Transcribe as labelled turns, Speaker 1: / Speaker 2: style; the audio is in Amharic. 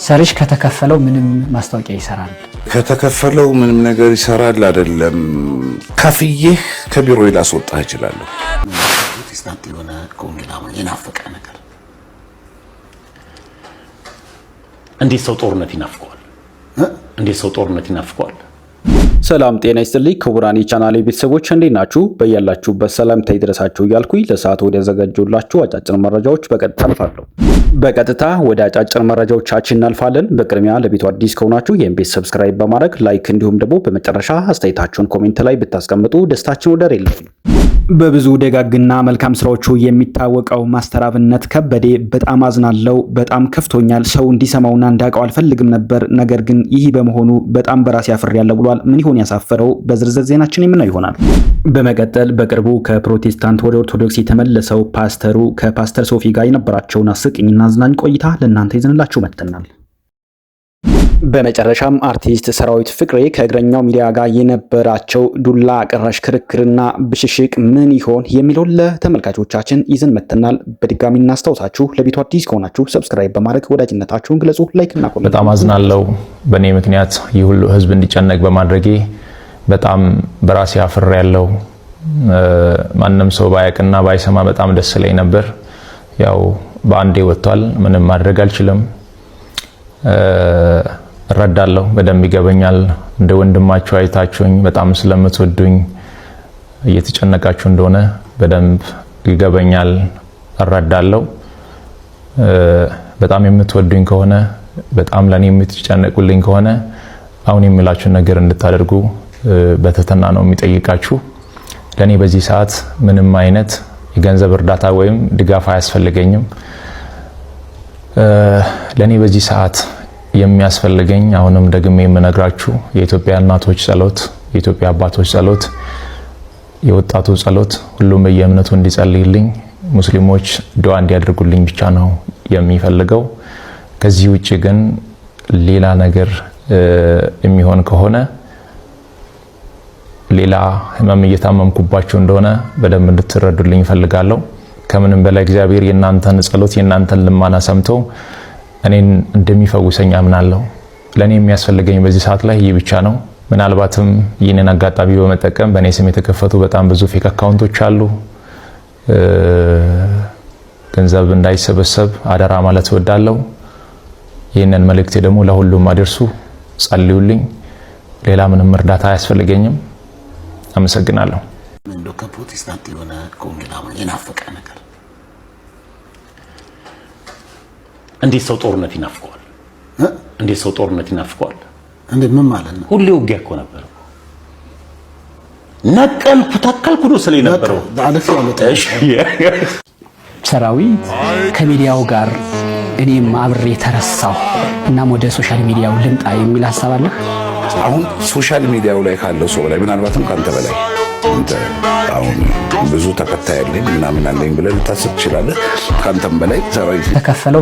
Speaker 1: ሰርሽ ከተከፈለው ምንም ማስታወቂያ ይሰራል?
Speaker 2: ከተከፈለው ምንም ነገር ይሰራል አይደለም። ከፍዬህ ከቢሮ ላስወጣህ እችላለሁ።
Speaker 3: ፕሮቴስታንት የሆነ ኮንግላማ የናፈቀ ነገር እንዴት ሰው ጦርነት ይናፍቀዋል? እንዴት ሰው ጦርነት ይናፍቀዋል?
Speaker 4: ሰላም ጤና ይስጥልኝ ክቡራን የቻናሌ ቤተሰቦች እንዴት ናችሁ? በያላችሁበት ሰላምታ ይድረሳችሁ እያልኩኝ ለሰዓቱ ወደ ያዘጋጀሁላችሁ አጫጭር መረጃዎች በቀጥታ አልፋለሁ። በቀጥታ ወደ አጫጭር መረጃዎቻችን እናልፋለን። በቅድሚያ ለቤቱ አዲስ ከሆናችሁ ይህን ቤት ሰብስክራይብ በማድረግ ላይክ እንዲሁም ደግሞ በመጨረሻ አስተያየታችሁን ኮሜንት ላይ ብታስቀምጡ ደስታችን ወደር የለውም። በብዙ ደጋግና መልካም ስራዎቹ የሚታወቀው ማስተር አብነት ከበደ በጣም አዝናለው፣ በጣም ከፍቶኛል፣ ሰው እንዲሰማውና እንዳውቀው አልፈልግም ነበር፣ ነገር ግን ይህ በመሆኑ በጣም በራሴ አፍሬያለሁ ብሏል። ምን ይሆን ያሳፈረው? በዝርዝር ዜናችን የምናየው ይሆናል። በመቀጠል በቅርቡ ከፕሮቴስታንት ወደ ኦርቶዶክስ የተመለሰው ፓስተሩ ከፓስተር ሶፊ ጋር የነበራቸውን አስቂኝና አዝናኝ ቆይታ ለእናንተ ይዘንላችሁ መጥተናል። በመጨረሻም አርቲስት ሰራዊት ፍቅሬ ከእግረኛው ሚዲያ ጋር የነበራቸው ዱላ ቀራሽ ክርክርና ብሽሽቅ ምን ይሆን የሚለውን ለተመልካቾቻችን ይዘን መጥተናል። በድጋሚ እናስታውሳችሁ ለቤቱ አዲስ ከሆናችሁ ሰብስክራይብ በማድረግ ወዳጅነታችሁን ግለጹ። ላይክ እና ኮሜንት።
Speaker 5: በጣም አዝናለሁ በእኔ ምክንያት ይህ ሁሉ ህዝብ እንዲጨነቅ በማድረጌ በጣም በራሴ አፍሬያለሁ። ማንም ሰው ባያቅና ባይሰማ በጣም ደስ ይለኝ ነበር። ያው በአንዴ ወጥቷል፣ ምንም ማድረግ አልችልም። እረዳለሁ፣ በደንብ ይገበኛል። እንደ ወንድማችሁ አይታችሁኝ በጣም ስለምትወዱኝ እየተጨነቃችሁ እንደሆነ በደንብ ይገበኛል፣ እረዳለሁ። በጣም የምትወዱኝ ከሆነ በጣም ለኔ የምትጨነቁልኝ ከሆነ አሁን የሚላችሁን ነገር እንድታደርጉ በትህትና ነው የሚጠይቃችሁ። ለኔ በዚህ ሰዓት ምንም አይነት የገንዘብ እርዳታ ወይም ድጋፍ አያስፈልገኝም። ለኔ በዚህ ሰዓት የሚያስፈልገኝ አሁንም ደግሜ የምነግራችሁ የኢትዮጵያ እናቶች ጸሎት፣ የኢትዮጵያ አባቶች ጸሎት፣ የወጣቱ ጸሎት፣ ሁሉም በየእምነቱ እንዲጸልይልኝ፣ ሙስሊሞች ዱዓ እንዲያደርጉልኝ ብቻ ነው የሚፈልገው። ከዚህ ውጪ ግን ሌላ ነገር የሚሆን ከሆነ ሌላ ህመም እየታመምኩባችሁ እንደሆነ በደንብ እንድትረዱልኝ እፈልጋለሁ። ከምንም በላይ እግዚአብሔር የእናንተን ጸሎት የእናንተን ልማና ሰምቶ እኔን እንደሚፈውሰኝ አምናለሁ። ለኔ የሚያስፈልገኝ በዚህ ሰዓት ላይ ይህ ብቻ ነው። ምናልባትም ይህንን አጋጣሚ በመጠቀም በእኔ ስም የተከፈቱ በጣም ብዙ ፌክ አካውንቶች አሉ። ገንዘብ እንዳይሰበሰብ አደራ ማለት እወዳለሁ። ይህንን መልእክቴ ደግሞ ለሁሉም አድርሱ፣ ጸልዩልኝ። ሌላ ምንም እርዳታ አያስፈልገኝም። አመሰግናለሁ።
Speaker 3: እንደው ከፕሮቴስታንት የሆነ ኮንግላማ የናፈቀ ነገር እንዴት ሰው ጦርነት ይናፍቀዋል? እንዴት ሰው ጦርነት ይናፍቀዋል?
Speaker 6: እንዴ ምን ማለት ነው?
Speaker 3: ሁሌ ውጊያ እኮ ነበር። ነቀልኩ ተከልኩ ነው ስለይ ነበር።
Speaker 1: ሰራዊት ከሚዲያው ጋር እኔም አብሬ ተረሳው እናም ወደ ሶሻል ሚዲያው ልምጣ የሚል ሐሳብ አለ።
Speaker 2: አሁን ሶሻል ሚዲያው ላይ ካለው ሰው በላይ ምናልባትም ካንተ በላይ አንተ አሁን ብዙ ተከታይ ያለኝ ምናምን አለኝ ብለህ ልታስብ ትችላለህ። ካንተም በላይ ሰራዊት
Speaker 1: ተከፈለው